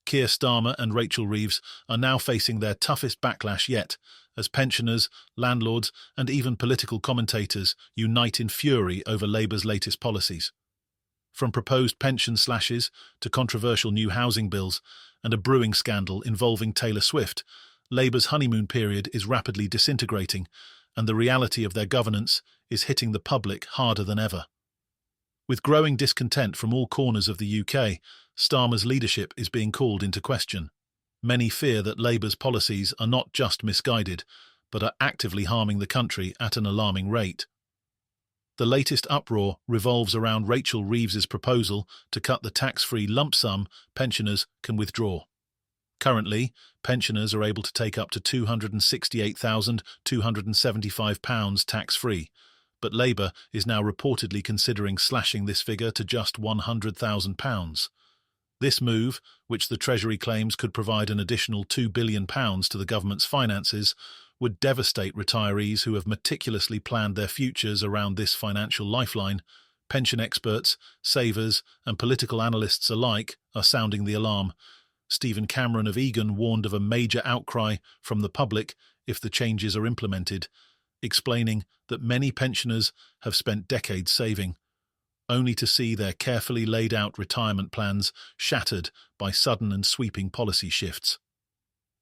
Keir Starmer and Rachel Reeves are now facing their toughest backlash yet, as pensioners, landlords, and even political commentators unite in fury over Labour's latest policies. From proposed pension slashes to controversial new housing bills and a brewing scandal involving Taylor Swift, Labour's honeymoon period is rapidly disintegrating, and the reality of their governance is hitting the public harder than ever. With growing discontent from all corners of the UK, Starmer's leadership is being called into question. Many fear that Labour's policies are not just misguided, but are actively harming the country at an alarming rate. The latest uproar revolves around Rachel Reeves's proposal to cut the tax-free lump sum pensioners can withdraw. Currently, pensioners are able to take up to £268,275 tax-free, but Labour is now reportedly considering slashing this figure to just £100,000. This move, which the Treasury claims could provide an additional £2 billion to the government's finances, would devastate retirees who have meticulously planned their futures around this financial lifeline. Pension experts, savers, and political analysts alike are sounding the alarm. Stephen Cameron of Egan warned of a major outcry from the public if the changes are implemented, explaining that many pensioners have spent decades saving, only to see their carefully laid-out retirement plans shattered by sudden and sweeping policy shifts.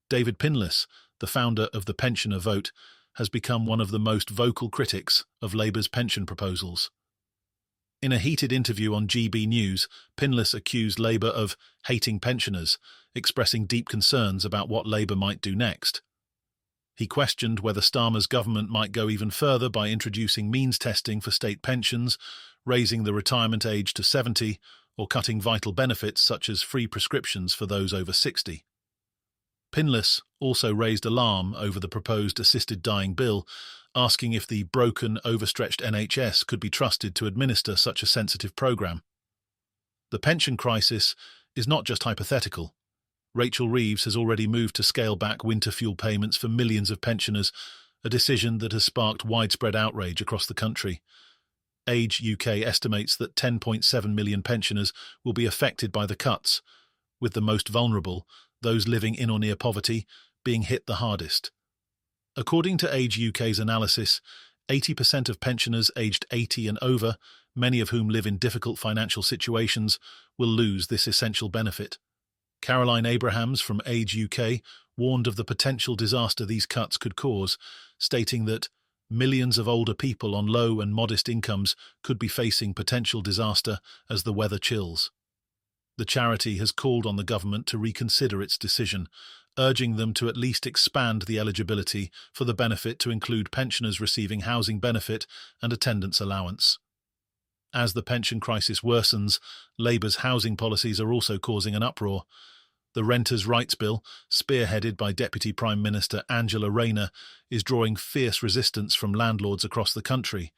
David Pinless, the founder of the Pensioner Vote, has become one of the most vocal critics of Labour's pension proposals. In a heated interview on GB News, Pinless accused Labour of hating pensioners, expressing deep concerns about what Labour might do next. He questioned whether Starmer's government might go even further by introducing means testing for state pensions, raising the retirement age to 70, or cutting vital benefits such as free prescriptions for those over 60. Pinless also raised alarm over the proposed assisted dying bill, asking if the broken, overstretched NHS could be trusted to administer such a sensitive programme. The pension crisis is not just hypothetical. Rachel Reeves has already moved to scale back winter fuel payments for millions of pensioners, a decision that has sparked widespread outrage across the country. Age UK estimates that 10.7 million pensioners will be affected by the cuts, with the most vulnerable, those living in or near poverty, being hit the hardest. According to Age UK's analysis, 80% of pensioners aged 80 and over, many of whom live in difficult financial situations, will lose this essential benefit. Caroline Abrahams from Age UK warned of the potential disaster these cuts could cause, stating that millions of older people on low and modest incomes could be facing potential disaster as the weather chills. The charity has called on the government to reconsider its decision, urging them to at least expand the eligibility for the benefit to include pensioners receiving housing benefit and attendance allowance. As the pension crisis worsens, Labour's housing policies are also causing an uproar. The Renters' Rights Bill, spearheaded by Deputy Prime Minister Angela Rayner, is drawing fierce resistance from landlords across the country.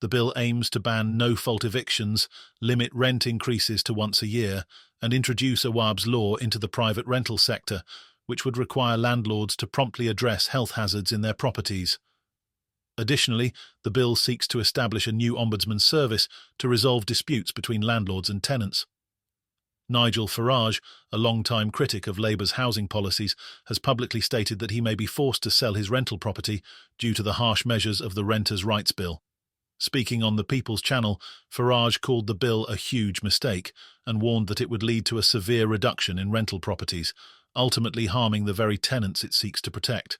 The bill aims to ban no-fault evictions, limit rent increases to once a year, and introduce Awaab's law into the private rental sector, which would require landlords to promptly address health hazards in their properties. Additionally, the bill seeks to establish a new ombudsman service to resolve disputes between landlords and tenants. Nigel Farage, a long-time critic of Labour's housing policies, has publicly stated that he may be forced to sell his rental property due to the harsh measures of the Renters' Rights Bill. Speaking on the People's Channel, Farage called the bill a huge mistake and warned that it would lead to a severe reduction in rental properties, ultimately harming the very tenants it seeks to protect.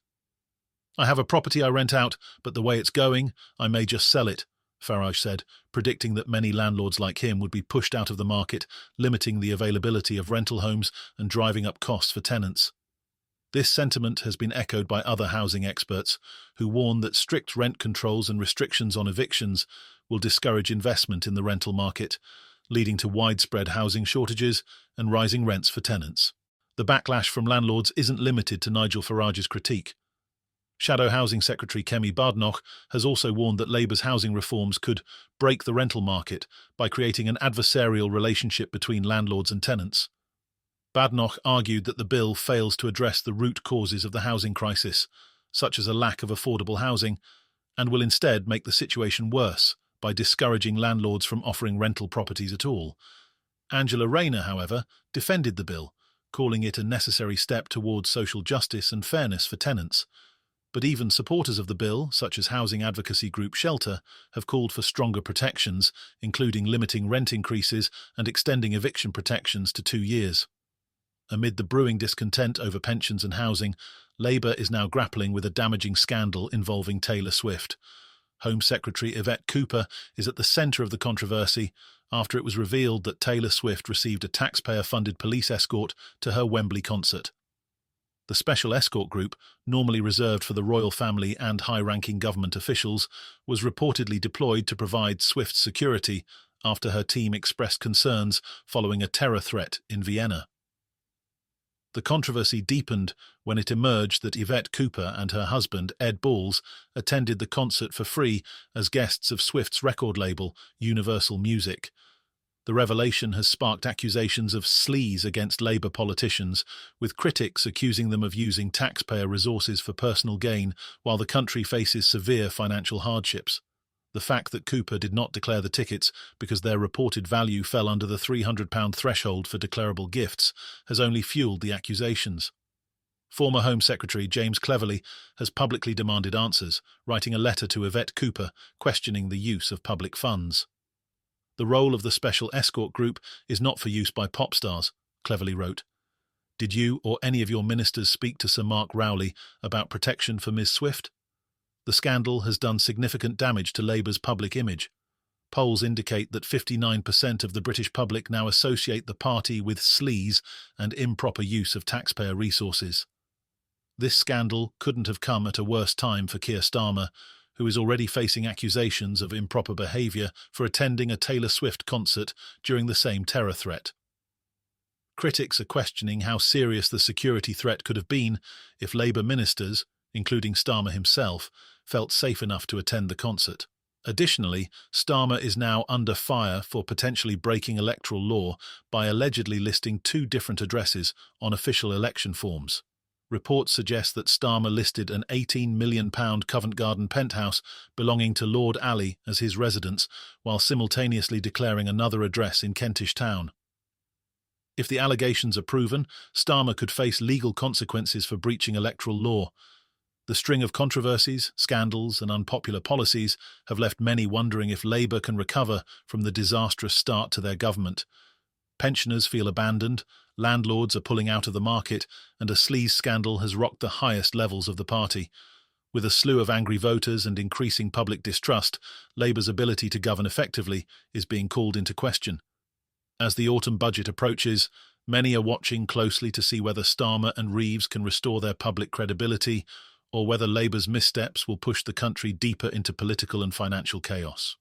"I have a property I rent out, but the way it's going, I may just sell it," Farage said, predicting that many landlords like him would be pushed out of the market, limiting the availability of rental homes and driving up costs for tenants. This sentiment has been echoed by other housing experts, who warn that strict rent controls and restrictions on evictions will discourage investment in the rental market, leading to widespread housing shortages and rising rents for tenants. The backlash from landlords isn't limited to Nigel Farage's critique. Shadow Housing Secretary Kemi Badenoch has also warned that Labour's housing reforms could break the rental market by creating an adversarial relationship between landlords and tenants. Badenoch argued that the bill fails to address the root causes of the housing crisis, such as a lack of affordable housing, and will instead make the situation worse by discouraging landlords from offering rental properties at all. Angela Rayner, however, defended the bill, calling it a necessary step towards social justice and fairness for tenants. But even supporters of the bill, such as housing advocacy group Shelter, have called for stronger protections, including limiting rent increases and extending eviction protections to 2 years. Amid the brewing discontent over pensions and housing, Labour is now grappling with a damaging scandal involving Taylor Swift. Home Secretary Yvette Cooper is at the centre of the controversy after it was revealed that Taylor Swift received a taxpayer-funded police escort to her Wembley concert. The special escort group, normally reserved for the royal family and high-ranking government officials, was reportedly deployed to provide Swift's security after her team expressed concerns following a terror threat in Vienna. The controversy deepened when it emerged that Yvette Cooper and her husband, Ed Balls, attended the concert for free as guests of Swift's record label, Universal Music. The revelation has sparked accusations of sleaze against Labour politicians, with critics accusing them of using taxpayer resources for personal gain while the country faces severe financial hardships. The fact that Cooper did not declare the tickets because their reported value fell under the £300 threshold for declarable gifts has only fueled the accusations. Former Home Secretary James Cleverly has publicly demanded answers, writing a letter to Yvette Cooper questioning the use of public funds. The role of the special escort group is not for use by pop stars, Cleverly wrote. Did you or any of your ministers speak to Sir Mark Rowley about protection for Ms. Swift? The scandal has done significant damage to Labour's public image. Polls indicate that 59% of the British public now associate the party with sleaze and improper use of taxpayer resources. This scandal couldn't have come at a worse time for Keir Starmer, who is already facing accusations of improper behaviour for attending a Taylor Swift concert during the same terror threat. Critics are questioning how serious the security threat could have been if Labour ministers, including Starmer himself, felt safe enough to attend the concert. Additionally, Starmer is now under fire for potentially breaking electoral law by allegedly listing 2 different addresses on official election forms. Reports suggest that Starmer listed an £18 million Covent Garden penthouse belonging to Lord Ali as his residence, while simultaneously declaring another address in Kentish Town. If the allegations are proven, Starmer could face legal consequences for breaching electoral law. The string of controversies, scandals and unpopular policies have left many wondering if Labour can recover from the disastrous start to their government. Pensioners feel abandoned, landlords are pulling out of the market, and a sleaze scandal has rocked the highest levels of the party. With a slew of angry voters and increasing public distrust, Labour's ability to govern effectively is being called into question. As the autumn budget approaches, many are watching closely to see whether Starmer and Reeves can restore their public credibility, or whether Labour's missteps will push the country deeper into political and financial chaos.